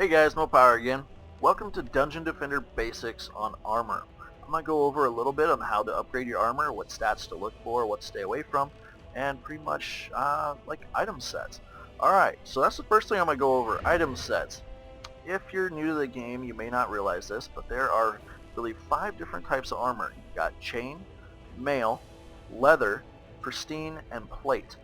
Hey guys, Power again. Welcome to Dungeon Defender Basics on Armor. I'm going to go over a little bit on how to upgrade your armor, what stats to look for, what to stay away from, and pretty much like item sets. Alright, so that's the first thing I'm going to go over, item sets. If you're new to the game, you may not realize this, but there are really 5 different types of armor. You've got chain, mail, leather, pristine, and plate.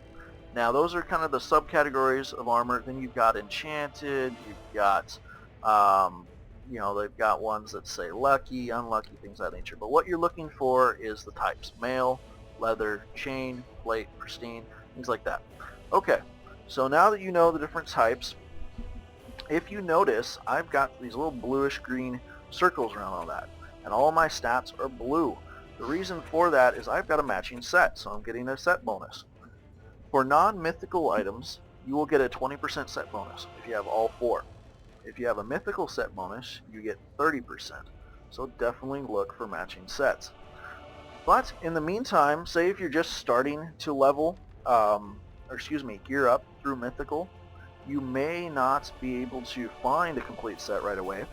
Now those are kind of the subcategories of armor. Then you've got enchanted, you've got, they've got ones that say lucky, unlucky, things of that nature. But what you're looking for is the types: mail, leather, chain, plate, pristine, things like that. Okay, so now that you know the different types, if you notice, I've got these little bluish green circles around all that, and all my stats are blue. The reason for that is I've got a matching set, so I'm getting a set bonus. For non-mythical items, you will get a 20% set bonus if you have all 4. If you have a mythical set bonus, you get 30%. So definitely look for matching sets. But in the meantime, say if you're just starting to gear up through mythical, you may not be able to find a complete set right away,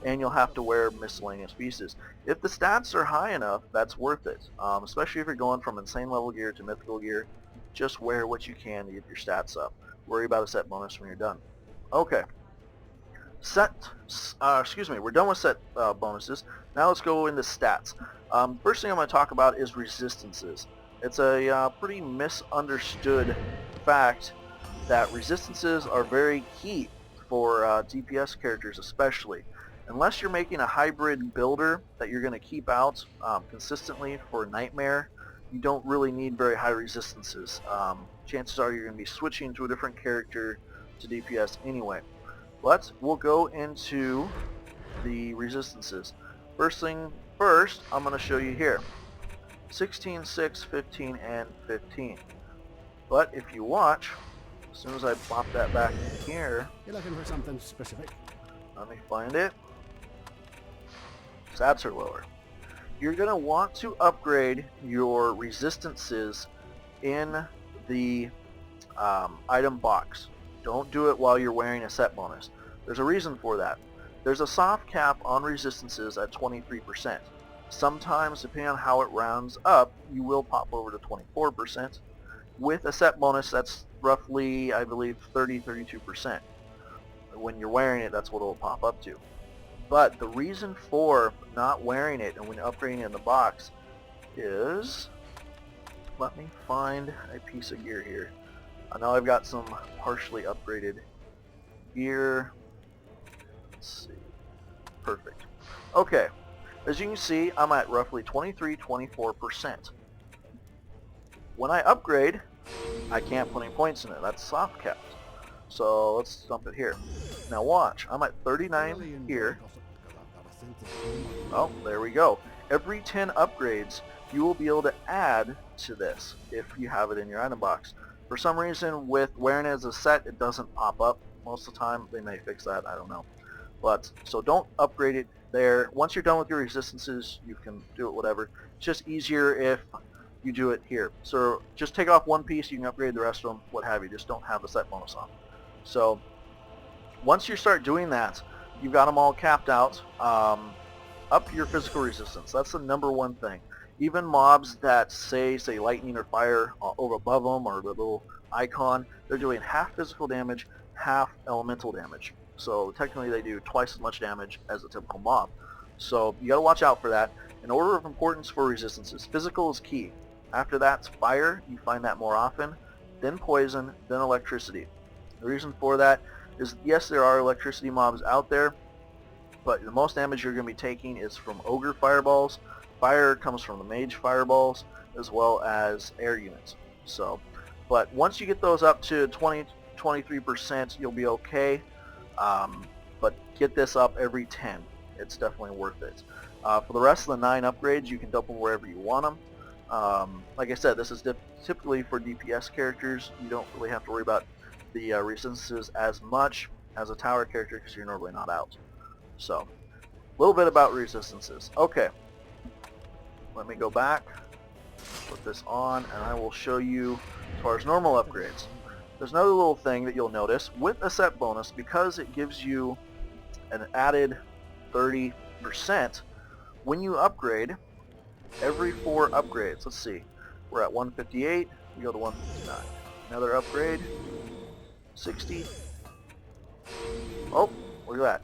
and you'll have to wear miscellaneous pieces. If the stats are high enough, that's worth it, especially if you're going from insane level gear to mythical gear. Just wear what you can to get your stats up. Worry about a set bonus when you're done. Okay. We're done with set bonuses. Now let's go into stats. First thing I'm going to talk about is resistances. It's a pretty misunderstood fact that resistances are very key for DPS characters especially. Unless you're making a hybrid builder that you're going to keep out consistently for Nightmare, you don't really need very high resistances. Chances are you're going to be switching to a different character to DPS anyway. But we'll go into the resistances. First thing first, I'm going to show you here. 16, 6, 15, and 15. But if you watch, as soon as I pop that back in here... You're looking for something specific? Let me find it. Stats are lower. You're going to want to upgrade your resistances in the item box. Don't do it while you're wearing a set bonus. There's a reason for that. There's a soft cap on resistances at 23%. Sometimes, depending on how it rounds up, you will pop over to 24%. With a set bonus, that's roughly, I believe, 32%. When you're wearing it, that's what it will pop up to. But the reason for not wearing it and when upgrading in the box is, let me find a piece of gear here. I know I've got some partially upgraded gear. Let's see. Perfect. Okay. As you can see, I'm at roughly 24%. When I upgrade, I can't put any points in it. That's soft capped. So let's dump it here. Now watch, I'm at 39 here. Oh, there we go. Every 10 upgrades, you will be able to add to this if you have it in your item box. For some reason, with wearing it as a set, it doesn't pop up most of the time. They may fix that, I don't know. But, so don't upgrade it there. Once you're done with your resistances, you can do it whatever. It's just easier if you do it here. So just take off one piece, you can upgrade the rest of them, what have you. Just don't have the set bonus on. So once you start doing that, you've got them all capped out. Up your physical resistance. That's the number one thing. Even mobs that say lightning or fire over above them, or the little icon, they're doing half physical damage, half elemental damage. So technically they do twice as much damage as a typical mob. So you gotta watch out for that. In order of importance for resistances, physical is key. After that's fire, you find that more often, then poison, then electricity. The reason for that is, yes, there are electricity mobs out there, but the most damage you're going to be taking is from ogre fireballs. Fire comes from the mage fireballs, as well as air units. So, but once you get those up to 23%, you'll be okay. But get this up every 10. It's definitely worth it. For the rest of the 9 upgrades, you can dump them wherever you want them. Like I said, this is typically for DPS characters. You don't really have to worry about the resistances as much as a tower character because you're normally not out. So, a little bit about resistances. Okay, let me go back, put this on, and I will show you as far as normal upgrades. There's another little thing that you'll notice with a set bonus, because it gives you an added 30%. When you upgrade, every 4 upgrades, let's see, we're at 158, we go to 159. Another upgrade, 60. Oh, look at that.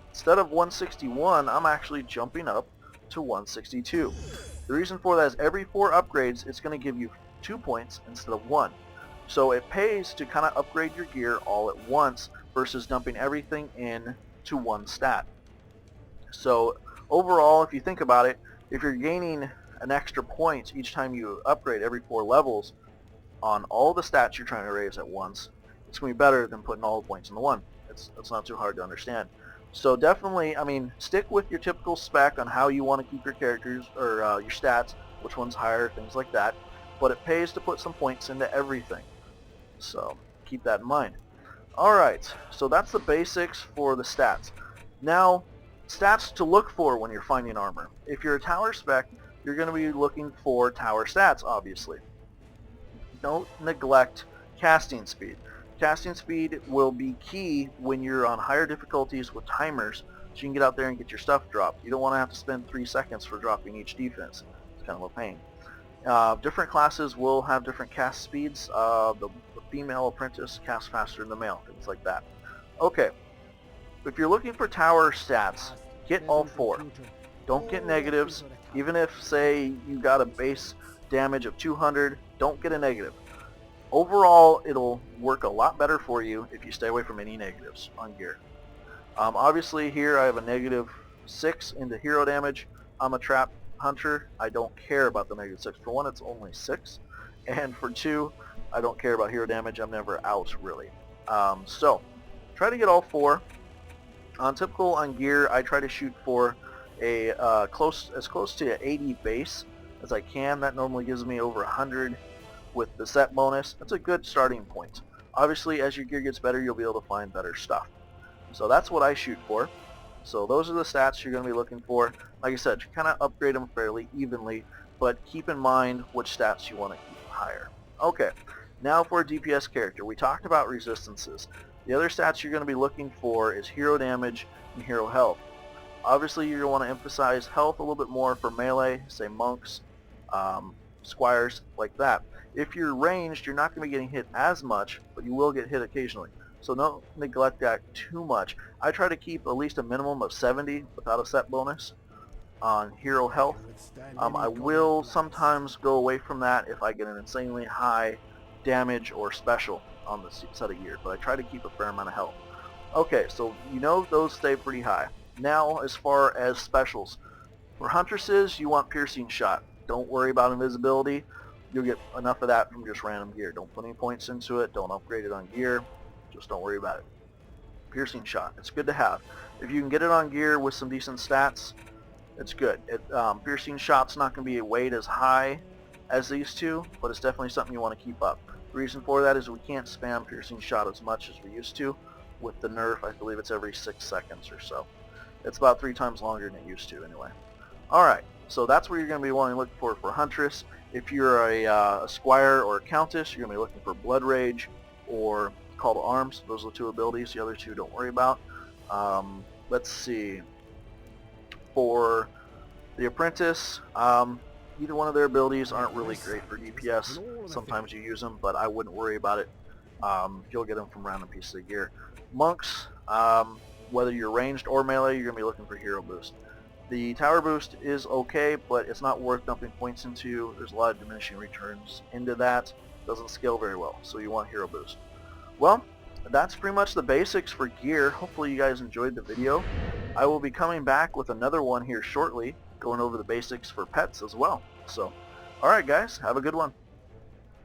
Instead of 161, I'm actually jumping up to 162. The reason for that is every 4 upgrades, it's going to give you 2 points instead of 1. So it pays to kind of upgrade your gear all at once versus dumping everything in to one stat. So overall, if you think about it, if you're gaining an extra point each time you upgrade every 4 levels on all the stats you're trying to raise at once, it's going to be better than putting all the points into one. It's not too hard to understand. So definitely, I mean, stick with your typical spec on how you want to keep your characters or your stats, which one's higher, things like that. But it pays to put some points into everything. So keep that in mind. Alright, so that's the basics for the stats. Now, stats to look for when you're finding armor. If you're a tower spec, you're going to be looking for tower stats, obviously. Don't neglect casting speed. Casting speed will be key when you're on higher difficulties with timers, so you can get out there and get your stuff dropped. You don't want to have to spend 3 seconds for dropping each defense. It's kind of a pain. Different classes will have different cast speeds. The female apprentice casts faster than the male, things like that. Okay, if you're looking for tower stats, get all 4. Don't get negatives. Even if, say, you got a base damage of 200, don't get a negative. Overall, it'll work a lot better for you if you stay away from any negatives on gear. Obviously here I have a -6 into hero damage. I'm a trap hunter. I don't care about the -6. For 1, it's only 6. And for 2, I don't care about hero damage. I'm never out, really. So, try to get all 4. On typical on gear, I try to shoot for a as close to an 80 base as I can. That normally gives me over 100 with the set bonus. That's a good starting point. Obviously, as your gear gets better, you'll be able to find better stuff. So that's what I shoot for. So those are the stats you're going to be looking for. Like I said, you kind of upgrade them fairly evenly, but keep in mind which stats you want to keep higher. Okay, now for a DPS character. We talked about resistances. The other stats you're going to be looking for is hero damage and hero health. Obviously, you're going to want to emphasize health a little bit more for melee, say monks, squires, like that. If you're ranged, you're not going to be getting hit as much, but you will get hit occasionally. So don't neglect that too much. I try to keep at least a minimum of 70 without a set bonus on hero health. I will sometimes go away from that if I get an insanely high damage or special on the set of gear, but I try to keep a fair amount of health. Okay, so you know those stay pretty high. Now, as far as specials. For huntresses, you want piercing shot. Don't worry about invisibility. You'll get enough of that from just random gear. Don't put any points into it. Don't upgrade it on gear. Just don't worry about it. Piercing shot. It's good to have. If you can get it on gear with some decent stats, it's good. Piercing shot's not going to be a weight as high as these two, but it's definitely something you want to keep up. The reason for that is we can't spam piercing shot as much as we used to. With the nerf, I believe it's every 6 seconds or so. It's about 3 times longer than it used to anyway. Alright, so that's what you're going to be wanting to look for Huntress. If you're a Squire or a Countess, you're going to be looking for Blood Rage or Call to Arms. Those are the 2 abilities. The other 2 don't worry about. Let's see. For the Apprentice, either one of their abilities aren't really great for DPS. Sometimes you use them, but I wouldn't worry about it. You'll get them from random pieces of gear. Monks, whether you're ranged or melee, you're going to be looking for hero boost. The tower boost is okay, but it's not worth dumping points into. There's a lot of diminishing returns into that. It doesn't scale very well, so you want hero boost. Well, that's pretty much the basics for gear. Hopefully you guys enjoyed the video. I will be coming back with another one here shortly, going over the basics for pets as well. So, alright guys, have a good one.